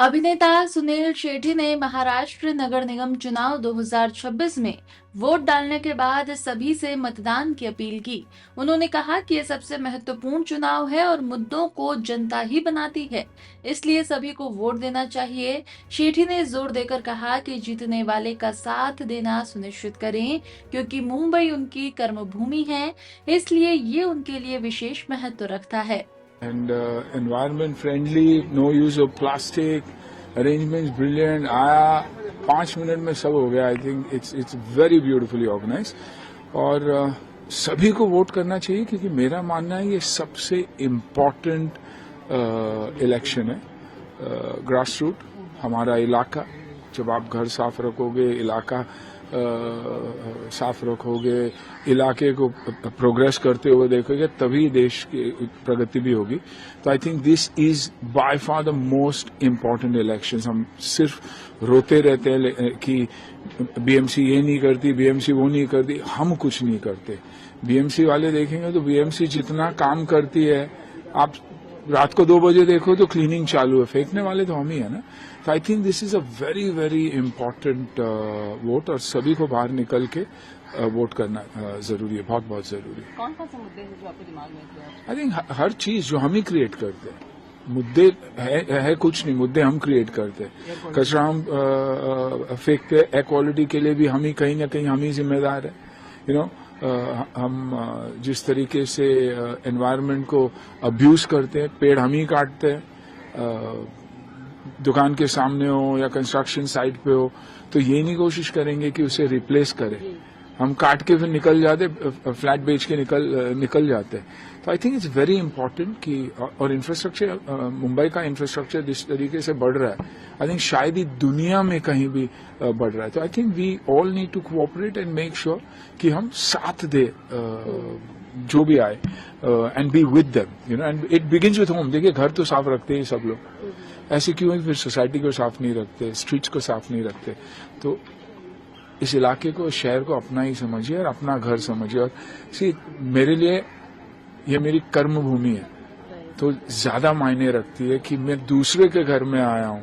अभिनेता सुनील शेट्टी ने महाराष्ट्र नगर निगम चुनाव 2026 में वोट डालने के बाद सभी से मतदान की अपील की। उन्होंने कहा कि ये सबसे महत्वपूर्ण चुनाव है और मुद्दों को जनता ही बनाती है, इसलिए सभी को वोट देना चाहिए। शेट्टी ने जोर देकर कहा कि जीतने वाले का साथ देना सुनिश्चित करें, क्योंकि मुंबई उनकी कर्मभूमि है, इसलिए ये उनके लिए विशेष महत्व रखता है। And environment friendly, no use of plastic, arrangements brilliant. आया 5 मिनट में सब हो गया. I think it's very beautifully organized. और सभी को वोट करना चाहिए, क्योंकि मेरा मानना है ये सबसे इम्पोर्टेंट इलेक्शन है. ग्रास रूट, हमारा इलाका, जब आप घर साफ रखोगे, इलाका साफ रखोगे, इलाके को प्रोग्रेस करते हुए देखोगे, तभी देश की प्रगति भी होगी. तो I think this is by far the most important election. हम सिर्फ रोते रहते हैं कि बीएमसी ये नहीं करती, बीएमसी वो नहीं करती. हम कुछ नहीं करते. बीएमसी वाले देखेंगे तो बीएमसी जितना काम करती है, आप रात को 2 बजे देखो तो क्लीनिंग चालू है. फेंकने वाले तो हम ही है ना. तो I think this is a very very important vote, और सभी को बाहर निकल के वोट करना जरूरी है, बहुत बहुत जरूरी है. कौन कौन से मुद्दे हैं जो आपके दिमाग में? आई थिंक हर चीज जो हम ही क्रिएट करते हैं. मुद्दे है कुछ नहीं, मुद्दे हम क्रिएट करते हैं. कचरा हम फेंकते हैं, एयर क्वालिटी के लिए भी हम ही कहीं ना कहीं हम ही जिम्मेदार है. यू नो, हम जिस तरीके से एनवायरनमेंट को अब्यूज करते हैं, पेड़ हम ही काटते हैं, दुकान के सामने हो या कंस्ट्रक्शन साइट पे हो, तो ये नहीं कोशिश करेंगे कि उसे रिप्लेस करें. हम काट के फिर निकल जाते, फ्लैट बेच के निकल जाते. तो I think it's very important कि, और इंफ्रास्ट्रक्चर, मुंबई का इंफ्रास्ट्रक्चर जिस तरीके से बढ़ रहा है, आई थिंक शायद ही दुनिया में कहीं भी बढ़ रहा है. तो I think we all need to cooperate and make sure कि हम साथ दे जो भी आए, and be with them, you know. And it begins with home. देखिए, घर तो साफ रखते हैं सब लोग, ऐसे क्यों है फिर सोसाइटी को साफ नहीं रखते, स्ट्रीट्स को साफ नहीं रखते. तो इस इलाके को, शहर को अपना ही समझिए और अपना घर समझिए. और मेरे लिए ये मेरी कर्म भूमि है, तो ज्यादा मायने रखती है कि मैं दूसरे के घर में आया हूं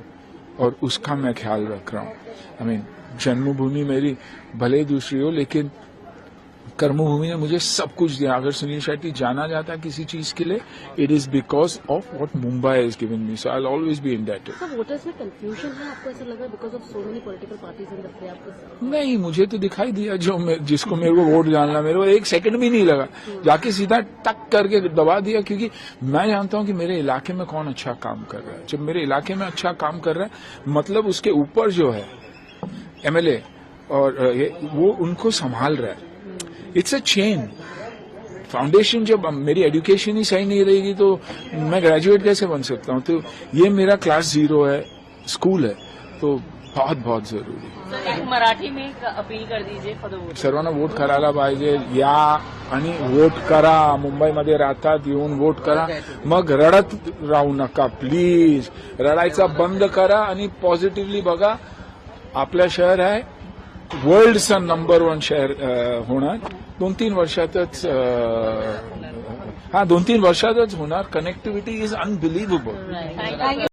और उसका मैं ख्याल रख रहा हूं. आई मीन, जन्मभूमि मेरी भले ही दूसरी हो, लेकिन कर्मभूमि ने मुझे सब कुछ दिया. अगर सुनील शेट्टी जाना जाता है किसी चीज के लिए, it is because of what Mumbai is given me. So I will always be indebted. Sir, voters में कंफ्यूजन है, आपको ऐसा लगा because of so many political parties in the play? आपको नहीं, मुझे तो दिखाई दिया जिसको मेरे को वोट डालना, मेरे को 1 सेकंड भी नहीं लगा, जाके सीधा टक करके दबा दिया. क्योंकि मैं जानता हूं कि मेरे इलाके में कौन अच्छा काम कर रहा है. जब मेरे इलाके में अच्छा काम कर रहा है, मतलब उसके ऊपर जो है एमएलए और वो उनको संभाल रहा है. It's a chain foundation. जब मेरी एजुकेशन ही सही नहीं रहेगी तो मैं ग्रेजुएट कैसे बन सकता हूं. तो ये मेरा क्लास 0 है, स्कूल है, तो बहुत बहुत जरूरी है. सर, एक मराठी में एक अपील कर दीजिए फॉर द वोट. सर्वांना वोट करायला पाहिजे. या आणि वोट करा. मुंबईमध्ये राहतात, येऊन वोट करा. मग रडत राहू नका प्लीज. रडायचा बंद करा आणि पॉझिटिव्हली बघा. आपलं शहर आहे वर्ल्डचा नंबर 1 शहर होणार. 2-3 वर्षातच, 2-3 वर्षातच होणार. Connectivity is unbelievable.